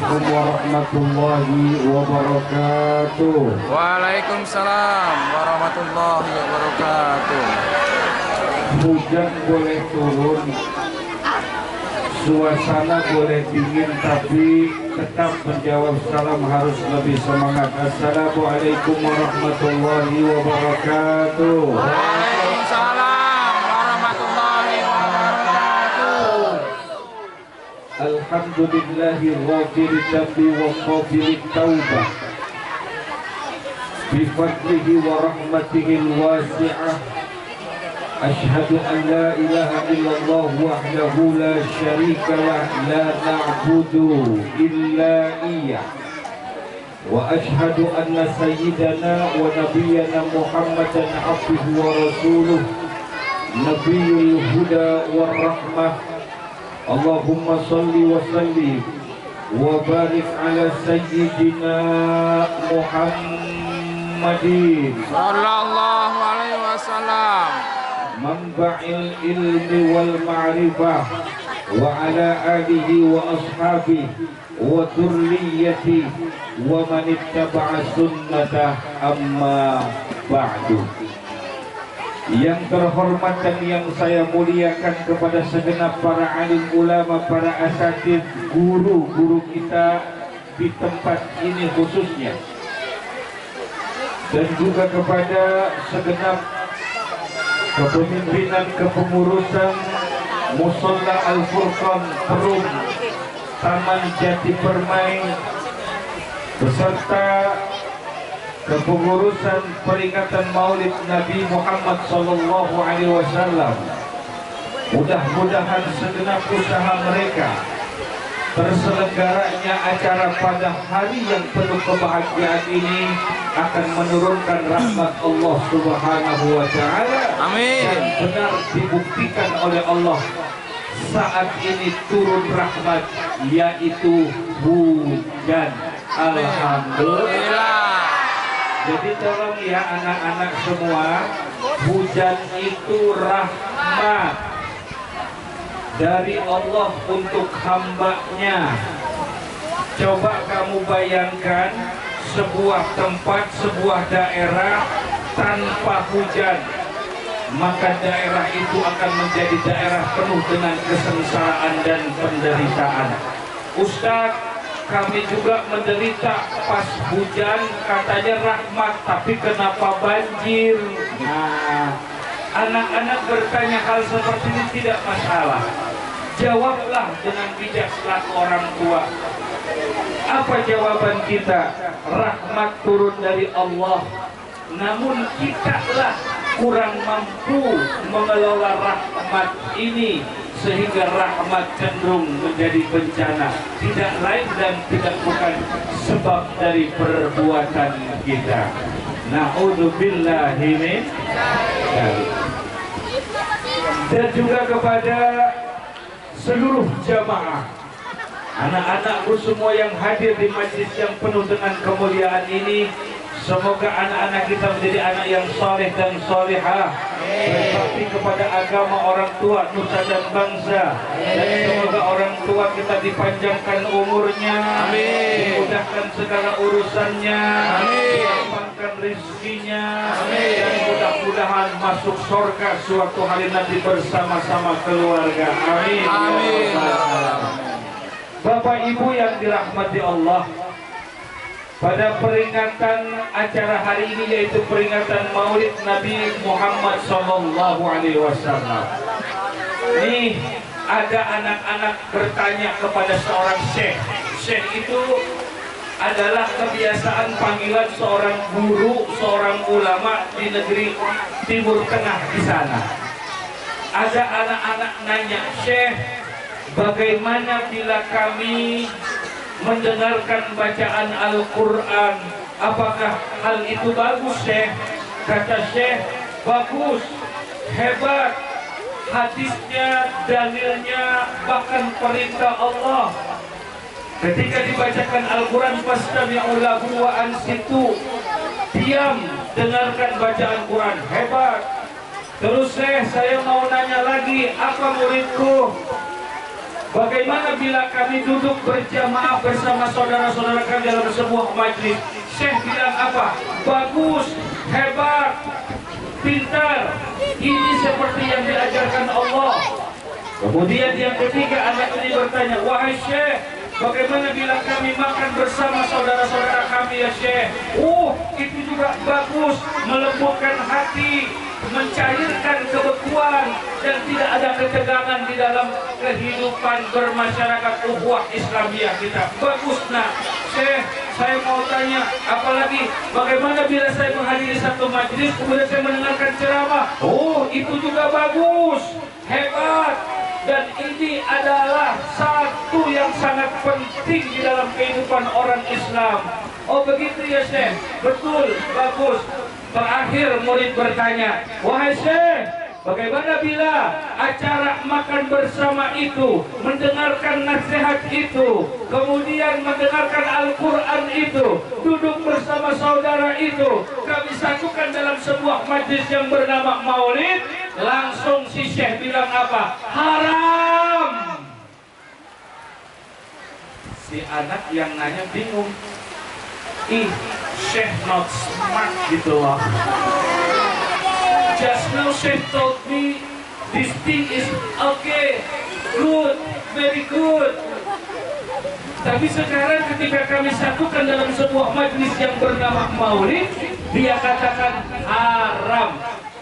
Assalamualaikum warahmatullahi wabarakatuh. Waalaikumsalam warahmatullahi wabarakatuh. Hujan boleh turun, suasana boleh dingin, tapi tetap menjawab salam harus lebih semangat. Assalamualaikum warahmatullahi wabarakatuh. Waalaikumsalam warahmatullahi wabarakatuh. Alhamdulillahi ghafiri dzambi wa qabilit taubah, bifadlihi wa rahmatihi wasi'ah. Ashhadu an la ilaha illallah wahdahu la syarika lah, la na'budu illa iyyah. Wa ashhadu anna sayyidana wa nabiyyana Muhammadan abduhu wa rasuluh, nabiyul huda war rahmah. Allahumma salli wa sallim wa barik ala sayyidina Muhammadin Sallallahu alaihi wasallam. manba'il ilmi wal ma'rifah wa ala alihi wa ashabihi wa dhurriyyati wa man ittaba'a sunnatah, amma ba'du. Yang terhormat dan yang saya muliakan kepada segenap para alim ulama, para asatidz, guru-guru kita di tempat ini khususnya, dan juga kepada segenap kepemimpinan kepengurusan Musholla Al-Furqan Perum Taman Jati Permai beserta kepengurusan peringatan Maulid Nabi Muhammad sallallahu alaihi wasallam. Mudah-mudahan segenap usaha mereka, terselenggaranya acara pada hari yang penuh kebahagiaan ini akan menurunkan rahmat Allah Subhanahu wa taala. Amin. Dan benar dibuktikan oleh Allah saat ini turun rahmat, yaitu hujan. Alhamdulillah. Jadi tolong ya anak-anak semua, hujan itu rahmat dari Allah untuk hambanya. Coba kamu bayangkan sebuah tempat, sebuah daerah tanpa hujan, maka daerah itu akan menjadi daerah penuh dengan kesengsaraan dan penderitaan. Ustadz, kami juga menderita pas hujan, katanya rahmat, tapi kenapa banjir? Nah, anak-anak bertanya hal seperti ini tidak masalah. Jawablah dengan bijak selaku orang tua. Apa jawaban kita? Rahmat turun dari Allah, namun kita lah kurang mampu mengelola rahmat ini, sehingga rahmat cenderung menjadi bencana. Tidak lain dan tidak bukan sebab dari perbuatan kita. Na'udzubillahi min dzalik. Dan juga kepada seluruh jamaah, anak-anakku semua yang hadir di majlis yang penuh dengan kemuliaan ini, semoga anak-anak kita menjadi anak yang soleh dan solehah, berbakti kepada agama, orang tua, nusa dan bangsa. Dan semoga orang tua kita dipanjangkan umurnya, dimudahkan segala urusannya, dilapangkan rezekinya, dan mudah-mudahan masuk surga suatu hari nanti bersama-sama keluarga. Amin. Amin. Bapak Ibu yang dirahmati Allah, pada peringatan acara hari ini, yaitu peringatan Maulid Nabi Muhammad sallallahu alaihi wasallam, ini ada anak-anak bertanya kepada seorang syekh. Syekh itu adalah kebiasaan panggilan seorang guru, seorang ulama di negeri Timur Tengah di sana. Ada anak-anak nanya, Syekh, bagaimana bila kami mendengarkan bacaan Al-Quran, apakah hal itu bagus, Syekh? Kata Syekh, bagus, hebat, hadisnya, dalilnya, bahkan perintah Allah. Ketika dibacakan Al-Quran, fastami'u lahu wa ansitu, diam, dengarkan bacaan Quran, hebat. Terus Syekh, saya mau nanya lagi, apa muridku? Bagaimana bila kami duduk berjamaah bersama saudara-saudara kami dalam sebuah majlis? Syekh bilang apa? Bagus, hebat, pintar. Ini seperti yang diajarkan Allah. Kemudian yang ketiga, anak ini bertanya, wahai Syekh, bagaimana bila kami makan bersama saudara-saudara kami ya Syekh? Itu juga bagus, melembutkan hati, mencairkan kebekuan, dan tidak ada ketegangan di dalam kehidupan bermasyarakat ukhuwah Islamiyah kita. Bagus nak. Syekh, saya mau tanya, apalagi bagaimana bila saya menghadiri satu majlis kemudian saya mendengarkan ceramah? Itu juga bagus, hebat. Dan ini adalah satu yang sangat penting di dalam kehidupan orang Islam. Oh begitu ya Syekh? Betul, bagus. Terakhir murid bertanya, wahai Syekh, bagaimana bila acara makan bersama itu, mendengarkan nasihat itu, kemudian mendengarkan Al-Quran itu, duduk bersama saudara itu, kami satukan dalam sebuah majlis yang bernama Maulid? Langsung si Syekh bilang apa? Haram. Si anak yang nanya bingung. Syekh not smart gitu loh. Just now Syekh told me this thing is okay, good, very good. Tapi sekarang ketika kami satukan dalam sebuah majlis yang bernama Maulid, dia katakan haram.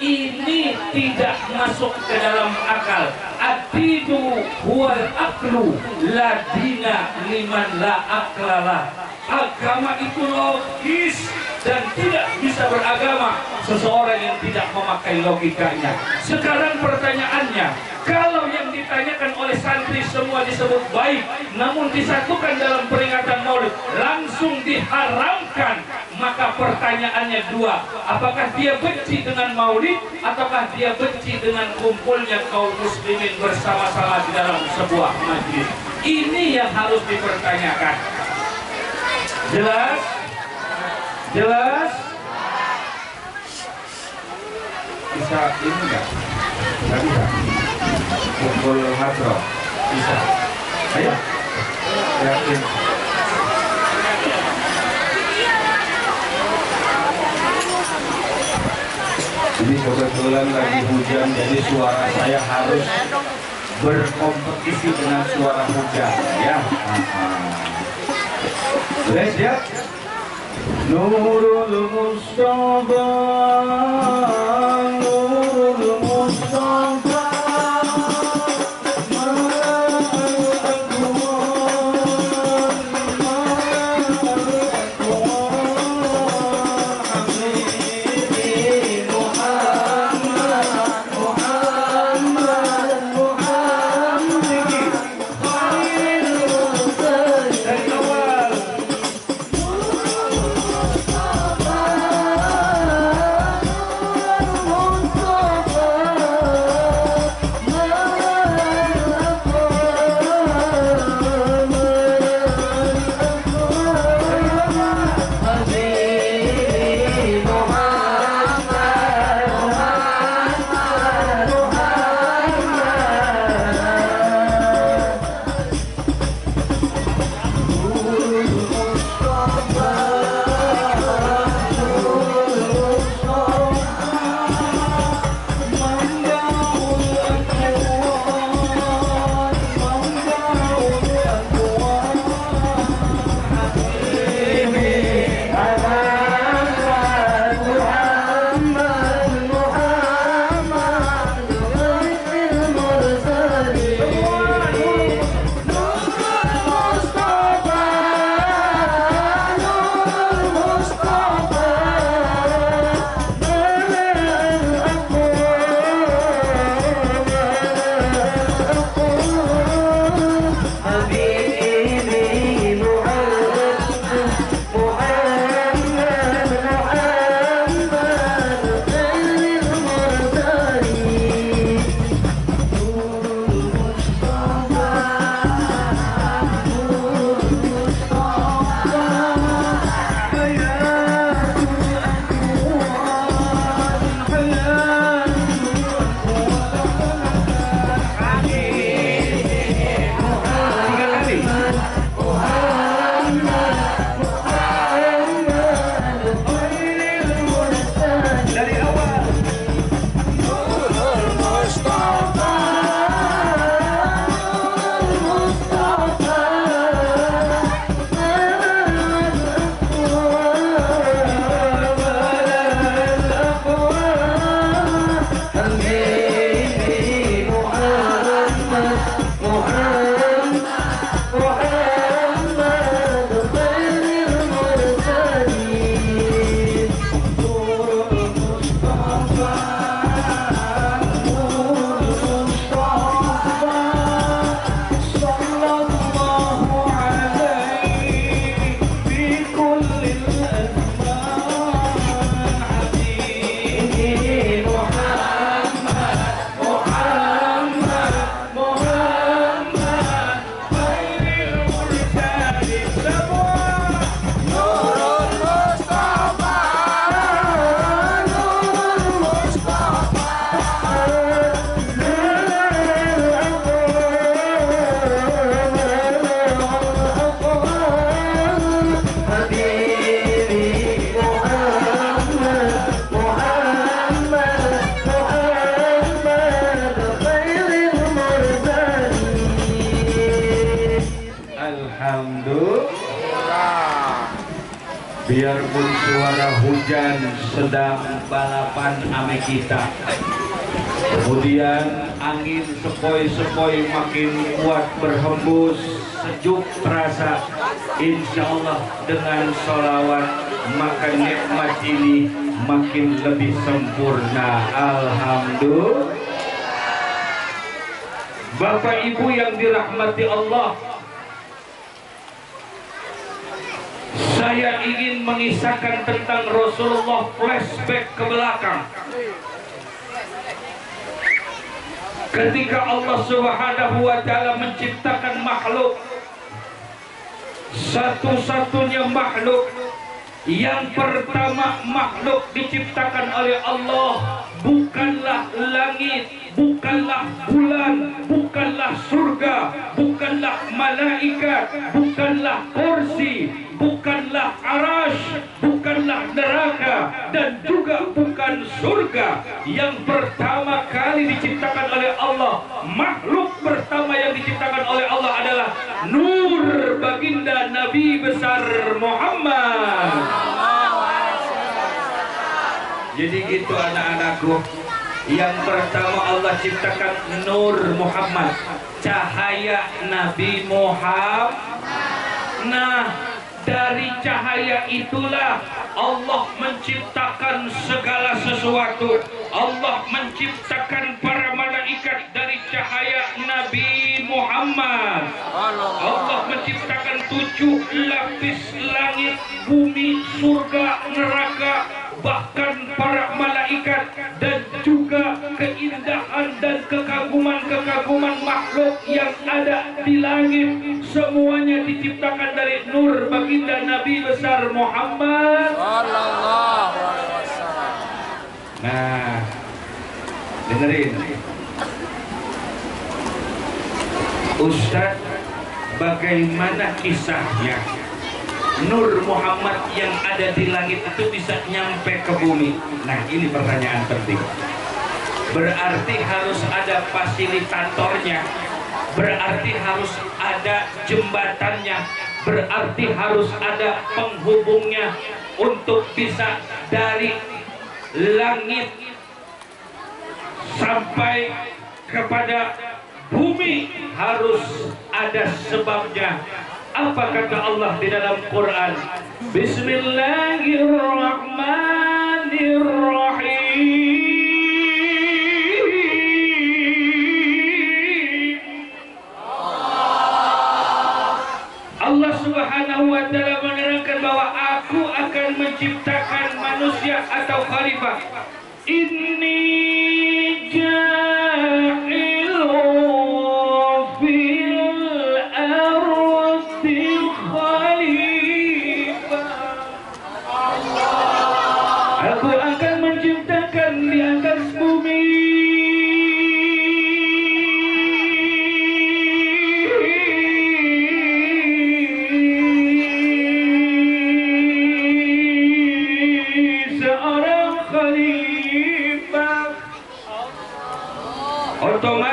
Ini tidak masuk ke dalam akal. Ad-dinu huwal aqlu, la dina liman la aqlalah. Agama itu logis dan tidak bisa beragama seseorang yang tidak memakai logikanya. Sekarang pertanyaannya, kalau yang ditanyakan oleh santri semua disebut baik, namun disatukan dalam peringatan Maulid langsung diharamkan, maka pertanyaannya dua, apakah dia benci dengan Maulid ataukah dia benci dengan kumpulnya kaum muslimin bersama-sama di dalam sebuah majlis? Ini yang harus dipertanyakan. Jelas? Jelas? Bisa ini enggak? Enggak bisa. Kumpul hadroh. Bisa. Ayo. Yakin. Ini kebetulan lagi hujan, jadi suara saya harus berkompetisi dengan suara hujan, ya. Sudah siap? Nurul Mustafa, Nurul Mustafa. Dari awal. Biarpun suara hujan sedang balapan ame kita, kemudian angin sepoi-sepoi makin kuat berhembus, sejuk terasa. Insya Allah dengan sholawat maka nikmat ini makin lebih sempurna. Alhamdulillah. Bapak Ibu yang dirahmati Allah, saya ingin mengisahkan tentang Rasulullah, flashback ke belakang. Ketika Allah Subhanahu wa Ta'ala menciptakan makhluk, satu-satunya makhluk yang pertama makhluk diciptakan oleh Allah bukanlah langit, bukanlah bulan, bukanlah surga, bukanlah malaikat, bukanlah kursi, bukanlah arash, bukanlah neraka, dan juga bukan surga. Yang pertama kali diciptakan oleh Allah, makhluk pertama yang diciptakan oleh Allah adalah nur baginda Nabi besar Muhammad. Jadi gitu anak-anakku, yang pertama Allah ciptakan nur Muhammad, cahaya Nabi Muhammad. Nah, dari cahaya itulah Allah menciptakan segala sesuatu. Allah menciptakan para malaikat dari cahaya Nabi Muhammad. Allah menciptakan 7 lapis langit, bumi, surga, neraka, bahkan para malaikat, dan juga keindahan dan kekaguman-kekaguman makhluk yang ada di langit. Semuanya diciptakan dari nur baginda Nabi besar Muhammad sallallahu alaihi wasallam. Nah, dengerin Ustaz, bagaimana kisahnya nur Muhammad yang ada di langit itu bisa nyampe ke bumi? Nah, ini pertanyaan penting. Berarti harus ada fasilitatornya, berarti harus ada jembatannya, berarti harus ada penghubungnya. Untuk bisa dari langit sampai kepada bumi harus ada sebabnya. Apa kata Allah di dalam Quran? Bismillahirrahmanirrahim. Allah Subhanahu wa Ta'ala menerangkan bahwa aku akan menciptakan manusia atau khalifah. Inni ja'ilun fil ardi khalifah. Aku akan menciptakan di atas bumi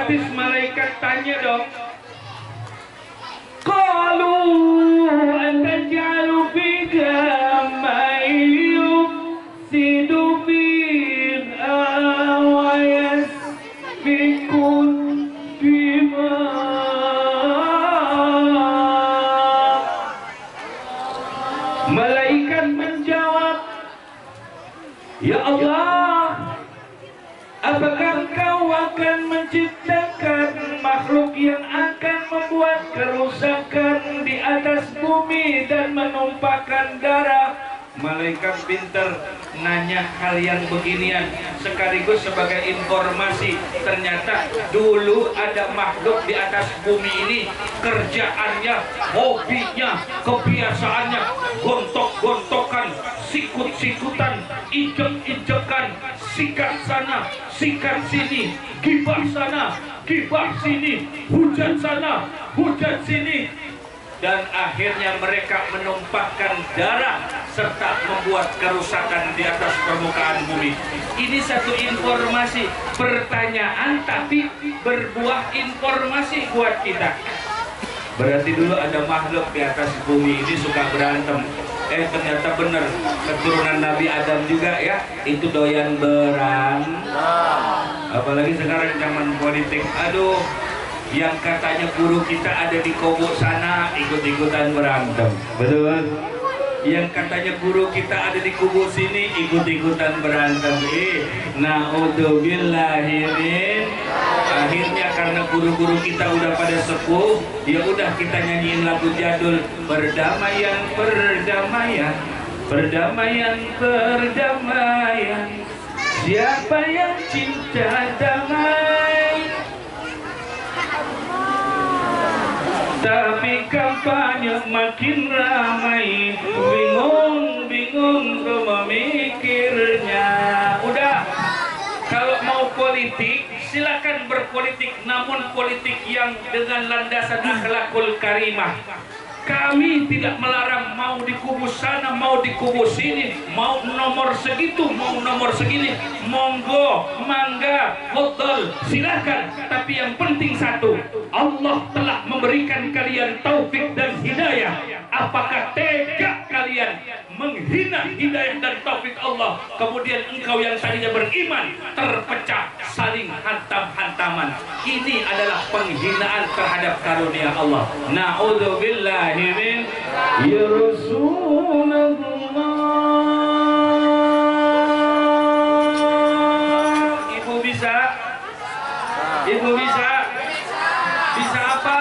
otomatis malaikat tanya dong. Qalu antaj'alu fika man yufsidu fiha wa yasfiku dima. Malaikat menjawab, ya Allah, apakah Engkau akan menciptakan makhluk yang akan membuat kerusakan di atas bumi dan menumpahkan darah? Malaikat pinter nanya hal yang beginian sekaligus sebagai informasi. Ternyata dulu ada makhluk di atas bumi ini, kerjaannya, hobinya, kebiasaannya gontok-gontokan, sikut-sikutan, ijek-ijekan, sikat sana, sikat sini, gibah sana, gibah sini, hujat sana, hujat sini, dan akhirnya mereka menumpahkan darah serta membuat kerusakan di atas permukaan bumi. Ini satu informasi, pertanyaan tapi berbuah informasi buat kita. Berarti dulu ada makhluk di atas bumi ini suka berantem. Ternyata benar, keturunan Nabi Adam juga ya, itu doyan berantem. Apalagi sekarang zaman politik, aduh, yang katanya guru kita ada di Kobo sana ikut-ikutan berantem, betul? Yang katanya guru kita ada di kubu sini ikut-ikutan berantem. Naudzubillahimin. Akhirnya karena guru-guru kita udah pada sepuh, ya udah kita nyanyiin lagu jadul, perdamaian, perdamaian, perdamaian, perdamaian. Siapa yang cinta damai? Tapi kampanye makin ramai, bingung-bingung gue memikirnya. Udah, kalau mau politik silakan berpolitik, namun politik yang dengan landasan akhlakul karimah. Kami tidak melarang mau di kubu sana, mau di kubu sini, mau nomor segitu, mau nomor segini, monggo, mangga, betul, silakan. Tapi yang penting satu, Allah telah memberikan kalian taufik dan hidayah. Apakah tega kalian menghina hidayah dan taufik Allah, kemudian engkau yang tadinya beriman terpecah, saling hantam-hantaman? Ini adalah penghinaan terhadap karunia Allah. Na'udzubillah min ya Rasulullah. Ibu bisa? Ibu bisa? Bisa apa?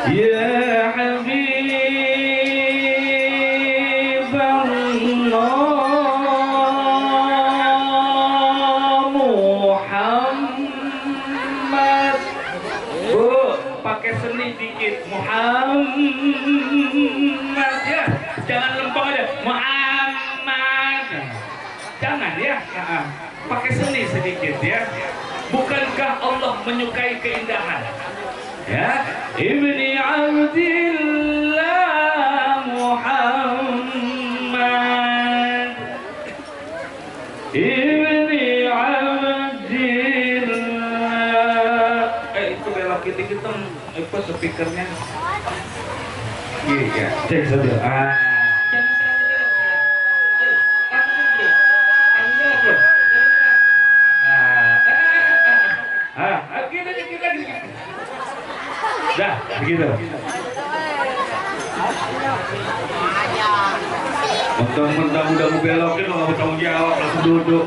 Ya Habib Allah Muhammad. Bu, pakai seni dikit. Muhammad ya. Jangan lempeng aja. Muhammad. Jangan ya. Pakai seni sedikit ya. Bukankah Allah menyukai keindahan? Ya, Ibni Abdillah Muhammad, Ibni Abdillah. Itu belok dikit dong, apa speakernya? Iya, cek saja. Dah, begitu. Mentang-mentang udah mau belokin, lo gak bertanggung jawab, langsung duduk.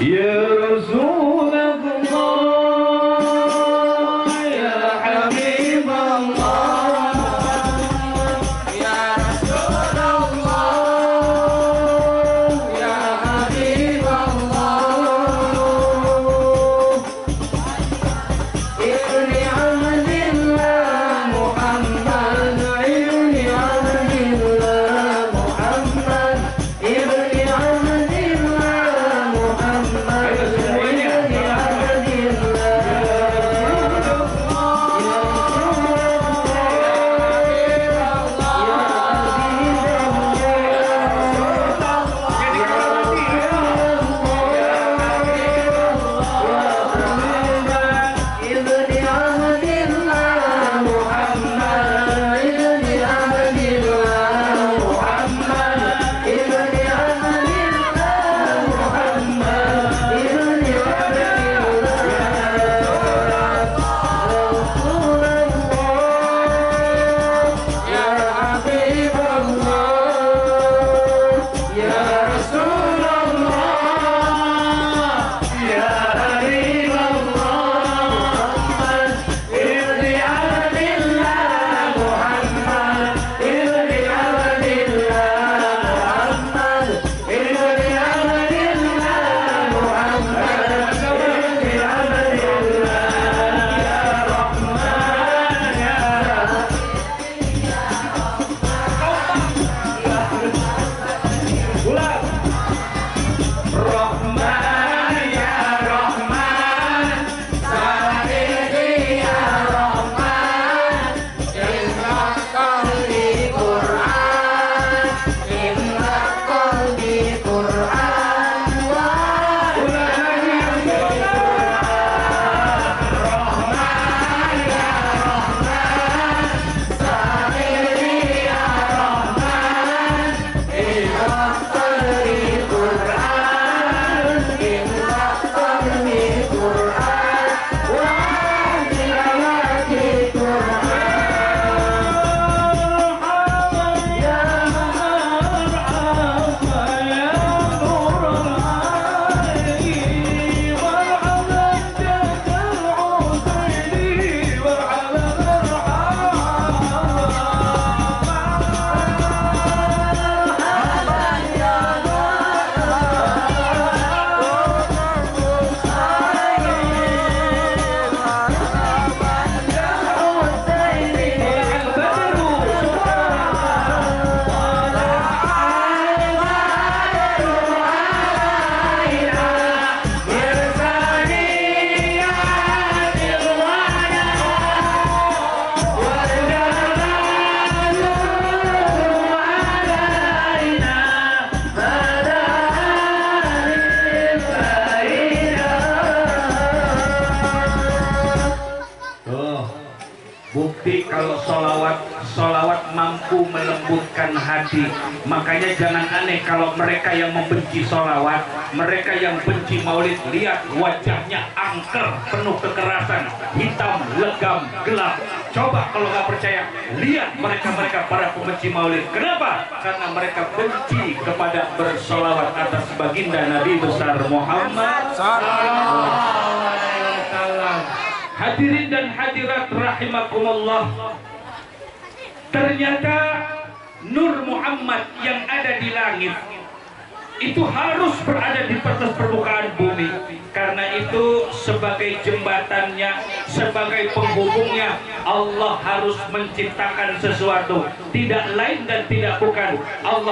Ya Rasulullah, ya Habibullah. Bukti kalau solawat mampu melembutkan hati. Makanya jangan aneh kalau mereka yang membenci solawat, mereka yang benci maulid, lihat wajahnya angker, penuh kekerasan, hitam, legam, gelap. Coba kalau nggak percaya, lihat mereka para pembenci maulid. Kenapa? Karena mereka benci kepada bersolawat atas baginda Nabi besar Muhammad sallallahu alaihi wasallam. Hadirin dan hadirat rahimakumullah, ternyata Nur Muhammad yang ada di langit itu harus berada di atas permukaan bumi. Karena itu sebagai jembatannya, sebagai penghubungnya, Allah harus menciptakan sesuatu, tidak lain dan tidak bukan Allah